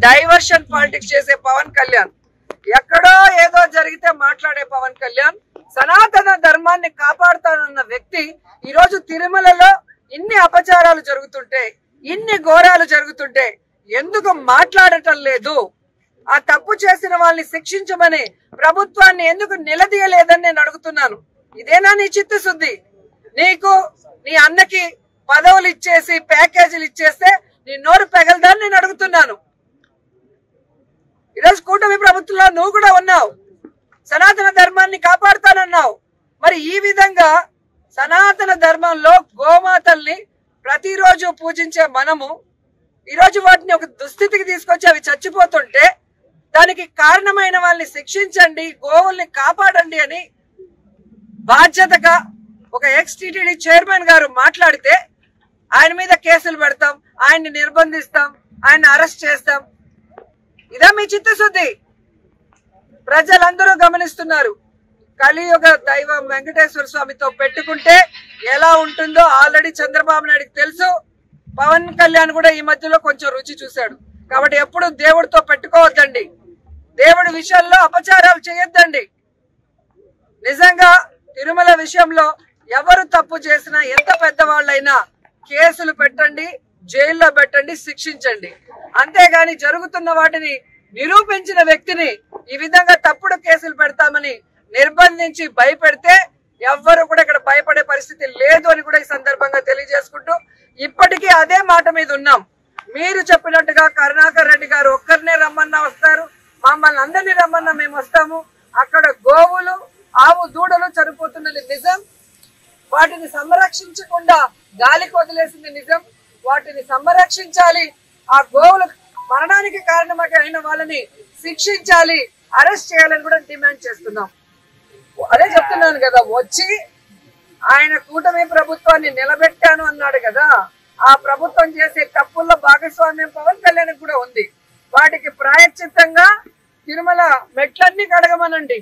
Diversion politics చేసే పవన్ కళ్యాణ్, ఎక్కడో ఏదో జరిగితే మాట్లాడే పవన్ కళ్యాణ్, సనాతన ధర్మాన్ని కాపాడుతానన్న వ్యక్తి ఈరోజు తిరుమలలో ఇన్ని అపచారాలు జరుగుతుంటే, ఇన్ని ఘోరాలు జరుగుతుంటే ఎందుకు మాట్లాడటం లేదు? ఆ తప్పు చేసిన వాళ్ళని శిక్షించమని ప్రభుత్వాన్ని ఎందుకు నిలదీయలేదని నేను అడుగుతున్నాను. ఇదేనా నీ చిత్తశుద్ధి? నీకు నీ అన్నకి పదవులు ఇచ్చేసి ప్యాకేజీలు ఇచ్చేస్తే నీ నోరు పెగలదని నేను అడుగుతున్నాను. ఈరోజు కూటమి ప్రభుత్వంలో నువ్వు కూడా ఉన్నావు, సనాతన ధర్మాన్ని కాపాడుతానన్నావు. మరి ఈ విధంగా సనాతన ధర్మంలో గోమాతల్ని ప్రతిరోజు పూజించే మనము ఈరోజు వాటిని ఒక దుస్థితికి తీసుకొచ్చి అవి చచ్చిపోతుంటే దానికి కారణమైన వాళ్ళని శిక్షించండి, గోవుల్ని కాపాడండి అని బాధ్యతగా ఒక ఎక్స్-టీటీడీ చైర్మన్ గారు మాట్లాడితే ఆయన మీద కేసులు పెడతాం, ఆయన్ని నిర్బంధిస్తాం, ఆయన అరెస్ట్ చేస్తాం. ఇదా మీ చిత్తశుద్ధి? ప్రజలందరూ గమనిస్తున్నారు. కలియుగ దైవం వెంకటేశ్వర స్వామితో పెట్టుకుంటే ఎలా ఉంటుందో ఆల్రెడీ చంద్రబాబు నాయుడుకి తెలుసు. పవన్ కళ్యాణ్ కూడా ఈ మధ్యలో కొంచెం రుచి చూశాడు. కాబట్టి ఎప్పుడు దేవుడితో పెట్టుకోవద్దండి, దేవుడి విషయంలో అపచారాలు చేయొద్దండి. నిజంగా తిరుమల విషయంలో ఎవరు తప్పు చేసినా, ఎంత పెద్దవాళ్ళైనా కేసులు పెట్టండి, జైల్లో పెట్టండి, శిక్షించండి. అంతేగాని జరుగుతున్న వాటిని నిరూపించిన వ్యక్తిని ఈ విధంగా తప్పుడు కేసులు పెడతామని నిర్బంధించి భయపెడితే ఎవ్వరు కూడా ఇక్కడ భయపడే పరిస్థితి లేదు అని కూడా ఈ సందర్భంగా తెలియజేసుకుంటూ, ఇప్పటికీ అదే మాట మీద ఉన్నాం. మీరు చెప్పినట్టుగా కరుణాకర్ రెడ్డి గారు ఒక్కరినే రమ్మన్నా వస్తారు, మమ్మల్ని అందరినీ రమ్మన్నా మేము వస్తాము. అక్కడ గోవులు, ఆవు దూడలు చనిపోతున్నది నిజం, వాటిని సంరక్షించకుండా గాలికి వదిలేసింది నిజం. వాటిని సంరక్షించాలి, ఆ గోవులు మరణానికి కారణమైన వాళ్ళని శిక్షించాలి, అరెస్ట్ చేయాలని కూడా డిమాండ్ చేస్తున్నాం. అదే చెప్తున్నాను కదా, వచ్చి ఆయన కూటమి ప్రభుత్వాన్ని నిలబెట్టాను అన్నాడు కదా, ఆ ప్రభుత్వం చేసే తప్పుల్లో భాగస్వామ్యం పవన్ కళ్యాణ్ కూడా ఉంది. వాటికి ప్రాయశ్చిత్తంగా తిరుమల మెట్లన్నీ కడగమనండి.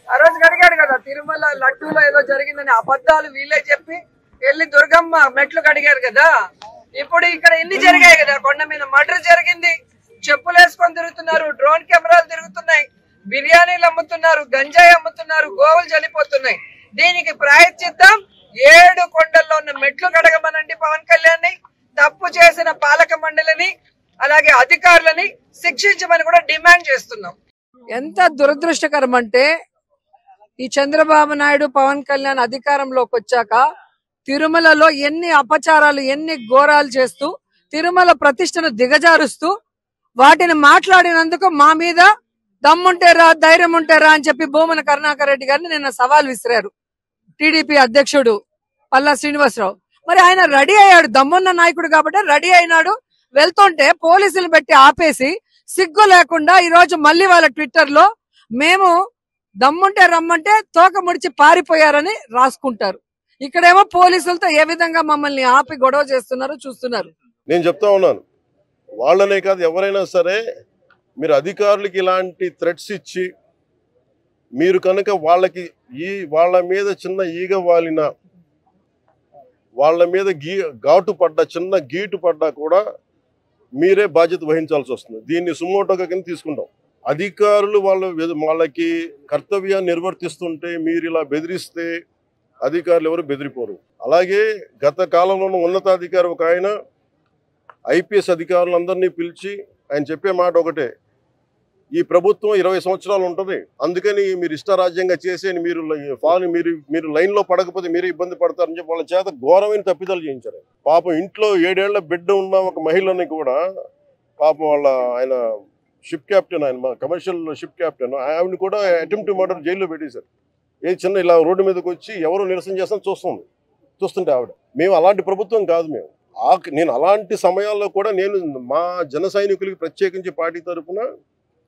ఆ రోజు కడిగాడు కదా, తిరుమల లడ్డూలో ఏదో జరిగిందని అబద్ధాలు వీళ్ళే చెప్పి వెళ్ళి దుర్గమ్మ మెట్లు కడిగారు కదా. ఇప్పుడు ఇక్కడ ఎన్ని జరిగాయి కదా, కొండ మీద మర్డర్ జరిగింది, చెప్పులు వేసుకొని తిరుగుతున్నారు, డ్రోన్ కెమెరాలు తిరుగుతున్నాయి, బిర్యానీలు అమ్ముతున్నారు, గంజాయి అమ్ముతున్నారు, గోవులు చనిపోతున్నాయి. దీనికి ప్రాయశ్చిత్తం 7 కొండల్లో ఉన్న మెట్లు కడగమనండి పవన్ కళ్యాణ్. తప్పు చేసిన పాలక మండలిని అలాగే అధికారులని శిక్షించమని కూడా డిమాండ్ చేస్తున్నాం. ఎంత దురదృష్టకరం అంటే ఈ చంద్రబాబు నాయుడు పవన్ కళ్యాణ్ అధికారంలోకి వచ్చాక తిరుమలలో ఎన్ని అపచారాలు, ఎన్ని ఘోరాలు చేస్తూ తిరుమల ప్రతిష్టను దిగజారుస్తూ వాటిని మాట్లాడినందుకు మా మీద దమ్ముంటేరా, ధైర్యం ఉంటేరా అని చెప్పి భూమన కరుణాకర్ రెడ్డి గారిని నిన్న సవాల్ విసిరారు టీడీపీ అధ్యక్షుడు పల్లా శ్రీనివాసరావు. మరి ఆయన రెడీ అయ్యాడు, దమ్మున్న నాయకుడు కాబట్టి రెడీ అయినాడు. వెళ్తుంటే పోలీసులు పెట్టి ఆపేసి సిగ్గు లేకుండా ఈ రోజు మళ్ళీ వాళ్ళ ట్విట్టర్ లో మేము దమ్ముంటే రమ్మంటే తోక ముడిచి పారిపోయారని రాసుకుంటారు. ఇక్కడేమో పోలీసులతో ఏ విధంగా మమ్మల్ని ఆపి గొడవ చేస్తున్నారో చూస్తున్నారు. నేను చెప్తా ఉన్నాను, వాళ్ళనే కాదు ఎవరైనా సరే మీరు అధికారులకి ఇలాంటి థ్రెట్స్ ఇచ్చి మీరు కనుక వాళ్ళ మీద చిన్న ఈగ వాలిన, వాళ్ళ మీద ఘాటు పడ్డా, చిన్న గీటు పడ్డా కూడా మీరే బాధ్యత వహించాల్సి వస్తుంది. దీన్ని సుమోటోగా కింద తీసుకుంటాం. అధికారులు వాళ్ళకి కర్తవ్యాన్ని నిర్వర్తిస్తుంటే మీరు ఇలా బెదిరిస్తే అధికారులు ఎవరు బెదిరిపోరు. అలాగే గత కాలంలో ఉన్నతాధికారి ఒక ఆయన ఐపీఎస్ అధికారులందరినీ పిలిచి ఆయన చెప్పే మాట ఒకటే, ఈ ప్రభుత్వం 20 సంవత్సరాలు ఉంటుంది, అందుకని మీరు ఇష్టారాజ్యంగా చేసేని మీరు లైన్లో పడకపోతే మీరే ఇబ్బంది పడతారని చెప్పి వాళ్ళ చేత ఘోరమైన తప్పిదాలు చేయించారు. పాపం ఇంట్లో 7 ఏళ్ల బిడ్డ ఉన్న ఒక మహిళని కూడా పాపం ఆయన షిప్ క్యాప్టెన్, ఆయన కమర్షియల్ షిప్ క్యాప్టెన్, ఆవిడని కూడా అటెంప్ట్ మర్డర్ జైల్లో పెట్టేశారు. ఏ చిన్న ఇలా రోడ్డు మీదకి వచ్చి ఎవరు నిరసన చేస్తాను చూస్తుంటే ఆవిడ. మేము అలాంటి ప్రభుత్వం కాదు. నేను అలాంటి సమయాల్లో కూడా మా జన సైనికులకి ప్రత్యేకించి పార్టీ తరఫున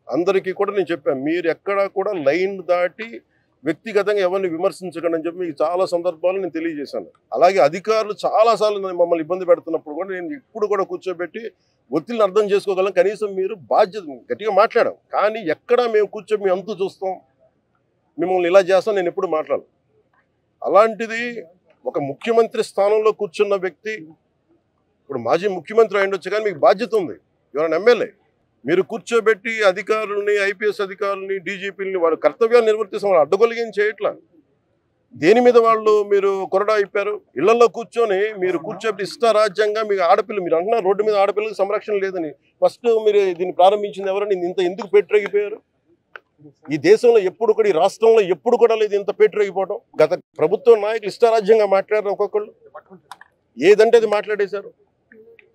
అందరికీ కూడా నేను చెప్పాను, మీరు ఎక్కడా కూడా లైన్ దాటి వ్యక్తిగతంగా ఎవరిని విమర్శించకండి అని చెప్పి మీకు చాలా సందర్భాలు నేను తెలియజేశాను. అలాగే అధికారులు చాలాసార్లు మమ్మల్ని ఇబ్బంది పెడుతున్నప్పుడు కూడా నేను ఇప్పుడు కూడా కూర్చోబెట్టి ఒత్తిడిని అర్థం చేసుకోగలం, కనీసం మీరు బాధ్యత గట్టిగా మాట్లాడాం, కానీ ఎక్కడా మేము కూర్చొని మేము అంతు చూస్తాం, మిమ్మల్ని ఇలా చేస్తాం నేను ఎప్పుడు మాట్లాడను. అలాంటిది ఒక ముఖ్యమంత్రి స్థానంలో కూర్చున్న వ్యక్తి, ఇప్పుడు మాజీ ముఖ్యమంత్రి అయ్యుండొచ్చు కానీ మీకు బాధ్యత ఉంది, ఎవరైనా ఎమ్మెల్యే, మీరు కూర్చోబెట్టి అధికారులని, ఐపీఎస్ అధికారులని, డీజీపీలని వారి కర్తవ్యాలు నిర్వర్తిస్తాం, వాళ్ళు అడ్డగొలిగేం చేయట్లా. దేని మీద వాళ్ళు మీరు కొరడా అయిపోయారు? ఇళ్లలో కూర్చొని మీరు కూర్చోబెట్టి ఇష్టారాజ్యంగా మీకు ఆడపిల్ల, మీరు అంటున్నారు రోడ్డు మీద ఆడపిల్లలకు సంరక్షణ లేదని. ఫస్ట్ మీరు దీన్ని ప్రారంభించింది ఎవరని ఇంత ఎందుకు పెట్టరేగిపోయారు? ఈ దేశంలో ఎప్పుడు కూడా, ఈ రాష్ట్రంలో ఎప్పుడు కూడా లేదు ఇంత పెట్టరేగిపోవడం. గత ప్రభుత్వ నాయకులు ఇష్టారాజ్యంగా మాట్లాడారు, ఒక్కొక్కళ్ళు ఏదంటే అది మాట్లాడేశారు.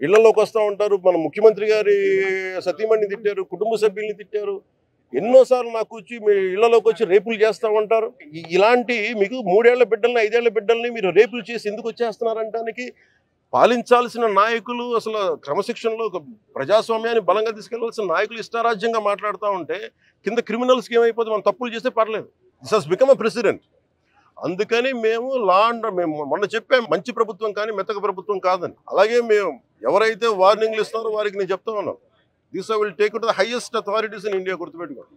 ఇళ్లలోకి వస్తూ ఉంటారు, మన ముఖ్యమంత్రి గారి సతీమణిని తిట్టారు, కుటుంబ సభ్యుల్ని తిట్టారు. ఎన్నోసార్లు నాకు వచ్చి మీ ఇళ్లలోకి వచ్చి రేపులు చేస్తూ ఉంటారు. ఇలాంటి మీకు 3 ఏళ్ల బిడ్డల్ని, 5 ఏళ్ల బిడ్డల్ని మీరు రేపులు చేసి ఎందుకు వచ్చేస్తున్నారంటానికి పాలించాల్సిన నాయకులు, అసలు క్రమశిక్షణలో ప్రజాస్వామ్యాన్ని బలంగా తీసుకెళ్లాల్సిన నాయకులు ఇష్టారాజ్యంగా మాట్లాడుతూ ఉంటే కింద క్రిమినల్స్కి ఏమైపోతుంది? మనం తప్పులు చేస్తే పర్లేదు. This has become a president. అందుకని మేము మేము మొన్న చెప్పాం, మంచి ప్రభుత్వం కానీ మెత్తక ప్రభుత్వం కాదని. అలాగే మేము ఎవరైతే వార్నింగ్లు ఇస్తున్నారో వారికి నేను చెప్తా ఉన్నాను, this I will take to the highest authorities in India, గుర్తుపెట్టుకోండి.